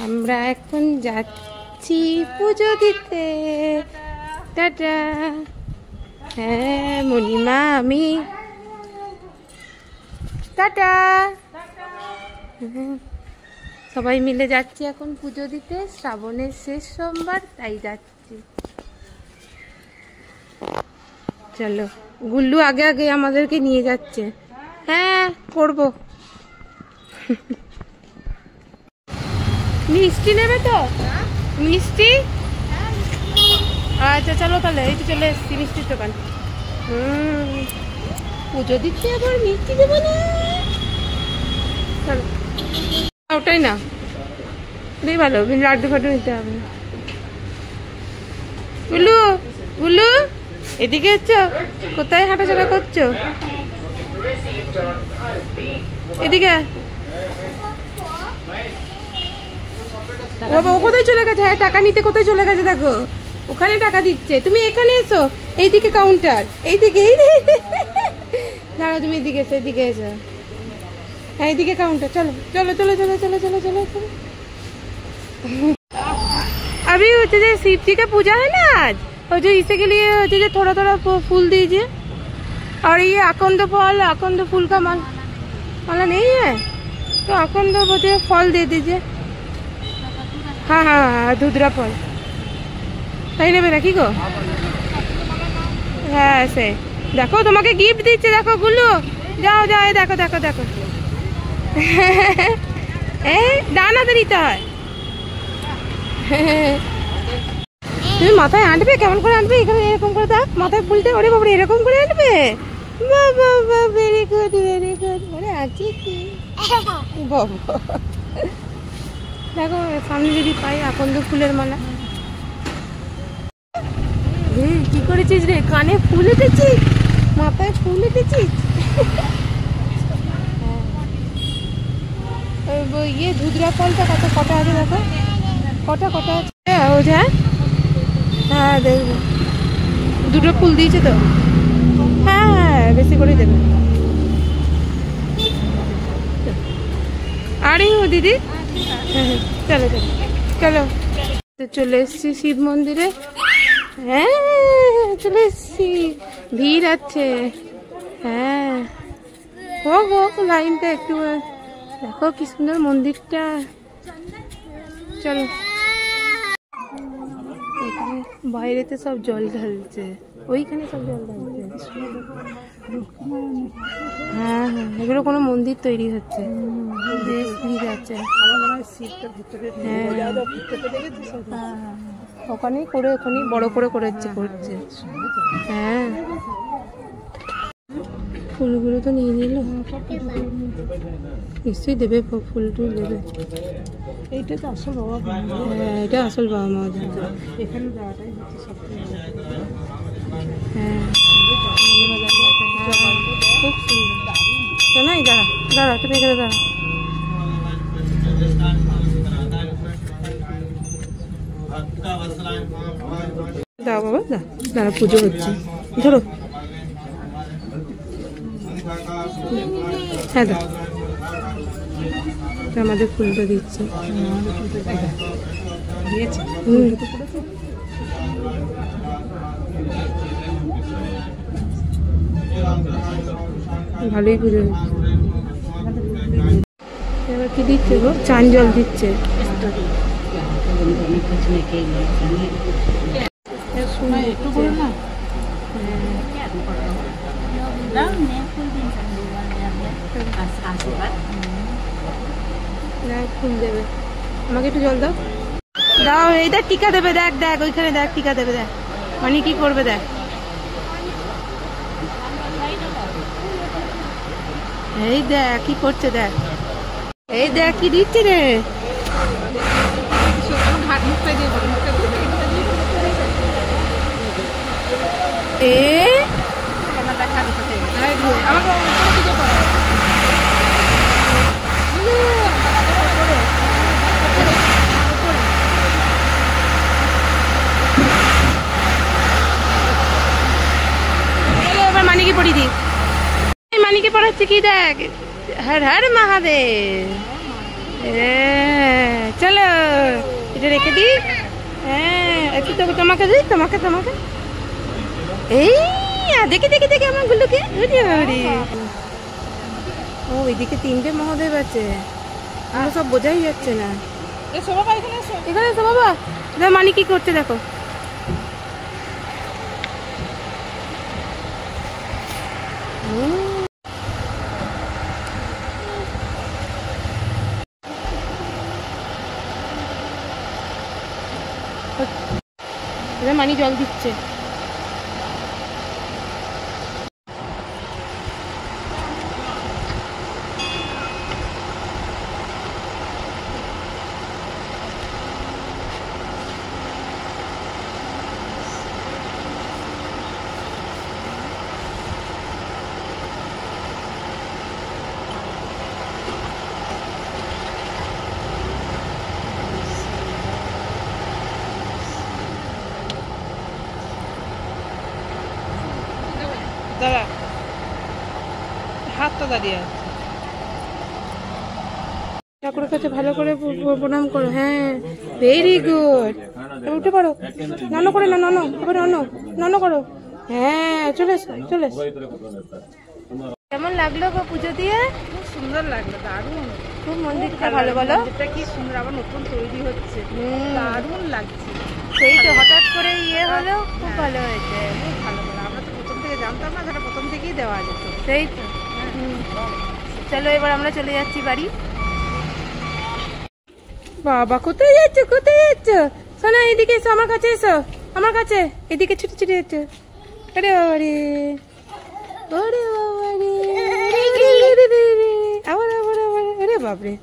আমরা এখন যাচ্ছি পুজো দিতে। টাটা। হ্যাঁ মণিমা আমি টাটা। সবাই মিলে যাচ্ছি এখন পুজো দিতে, শ্রাবণের শেষ সোমবার তাই যাচ্ছি। চলো, গুল্লু আগে আগে আমাদেরকে নিয়ে যাচ্ছে। হ্যাঁ করবো। মিষ্টি নেবে তো? মিষ্টি? আচ্ছা চলো তাহলে, এই তো চলে এসছি মিষ্টির দোকান। পুজো দিচ্ছি আবার মিষ্টি দেবো না? চলো ওটাই না, বেশ ভালো, লাড্ডু ফাড্ডু নিতে হবে। গুল্লু গুল্লু এদিকে এসছো? কোথায় হাঁটাচলা করছো? এদিকে। ও কোথায় চলে গেছে? হ্যাঁ টাকা নিতে কোথায় চলে গেছে দেখো, ওখানে টাকা দিচ্ছে। তুমি এখানে এসো, এইদিকে কাউন্টার, এইদিকে। দাঁড়া তুমি এদিকে এসো, এদিকে এসো। হ্যাঁ এইদিকে কাউন্টার। চলো চলো চলো চলো চলো চলো চলো চলো। अभी तुझे शिव जी का पूजा है ना आज, और जो इसी के लिए तुझे थोड़ा थोड़ा फूल दीजिए। और ये अखंड फूल का माला नहीं है तो अखंड मुझे फल दे दीजिए। हाँ हाँ हाँ धुदरा फल তাই নেবে নাকি গো? হ্যাঁ সে দেখো তোমাকে গিফট দিচ্ছে, দেখো গুল্লু যাও যাও, দেখো দেখো দেখো। এই দানাতে নিতে হয়। তুমি মাথায় আনবে, কেমন করে আনবে? এখানে এরকম করে দেখ, মাথায় ফুলতে। ওরে বাবা এরকম করে আনবে? বাবা ভেরি গুড ভেরি গুড। ওরে আছে কি বাবা, দেখো সামনে যদি পাই আকন্দ ফুলের মালা। কি করেছিস রে? কানে ফুল এঁটেছিস, মাথায় ফুল এঁটেছিস। ইয়ে ধুদরা ফলটা কটা আছে দেখো, কটা আছে। ও যা হ্যাঁ দেখবো, দুটো ফুল দিয়েছে তো। হ্যাঁ হ্যাঁ বেশি করে দেবে। আরে ও দিদি হ্যাঁ হ্যাঁ চলো চলো চলো। তো চলে এসছি শিব মন্দিরে। হ্যাঁ চলে এসছি, ভিড় আছে। হ্যাঁ হোক লাইনটা একটু, দেখো কি সুন্দর মন্দিরটা। চলো এখানে বাইরেতে সব জল ঢালছে, ওইখানে সব জল ঢালছে। হ্যাঁ হ্যাঁ এগুলো কোনো মন্দির তৈরি হচ্ছে, বেশ ভিড় আছে। হ্যাঁ ওখানেই করে, ওখানেই বড় করে করছে। হ্যাঁ ফুলগুলো তো নিয়ে নিল, নিশ্চয়ই দেবে, ফুল টুল দেবে। এইটা তো আসল বাবা মা। হ্যাঁ এটা আসল বাবা মা। এখানে যাওয়াটাই হচ্ছে সবথেকে। হ্যাঁ খুব সুন্দর। নাই দাঁড়া দাঁড়া, তুমি এখানে দাঁড়া। দাও বাবা দাঁড়া, পুজো হচ্ছে ধরো। হ্যাঁ দাও, আমাদের ফুলটা দিচ্ছে। ভালোই পুজো হচ্ছে। এবার কি দিচ্ছে গো? চান জল দিচ্ছে। ফুল দেবে, আমাকে একটু জল দাও। দাও এই দেখ টিকা দেবে, দেখ দেখ ওইখানে দেখ টিকা দেবে, দেখ মানে কি করবে দেখ। এই দেখ কি করছে দেখ, এই দেখ কি দিচ্ছে রে। এবার মানিকে পড়ি দি, মানিকে পড়াচ্ছে কি দেখ। হর হর মহাদেব। চলো রেখে দিই। হ্যাঁ একটু তো তোমাকে দিই, তোমাকে তোমাকে। এই দেখে দেখে দেখে আমার গুলোকে। ও এদিকে 3টে মহাদেব আছে, আমার সব বোঝাই যাচ্ছে না। এখানে এসো বাবা। মানি কি করছে দেখো। মানি জল দিচ্ছে। দাঁড়া, হাতটা দাঁড়িয়ে আছে। ঠাকুরের কাছে ভালো করে প্রণাম করো। হ্যাঁ ভেরি গুড। উঠে পড়ো, নন করে না, নন এবার নন করো। হ্যাঁ চলে এসো চলে এসো। কেমন লাগলো গো পুজো দিয়ে? খুব সুন্দর লাগলো, দারুণ। খুব মন্দিরটা ভালো বলো। মন্দিরটা কি সুন্দর, আবার নতুন তৈরি হচ্ছে, দারুণ লাগছে। সেই তো হঠাৎ করে হলো, খুব ভালো হয়েছে। খুব ভালো ভালো, আমরা তো প্রথম থেকে জানতাম না, সেটা প্রথম থেকেই দেওয়া যেত। সেই তো। চলো এবার আমরা চলে যাচ্ছি বাড়ি। বাবা কোথায় যাচ্ছ, কোথায় যাচ্ছ? শোনো এদিকে এসো, আমার কাছে এসো, আমার কাছে এদিকে ছুটে ছুটে যাচ্ছ। আরে বাবা রে, ওরে বাবা রে, আবার আবার আবার, আরে বাপরে,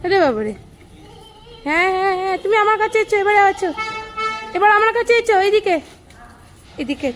আরে বাবারে। হ্যাঁ হ্যাঁ হ্যাঁ তুমি আমার কাছে এসো, এবারে আছো, এবার আমার কাছে এসো, এইদিকে এদিকে।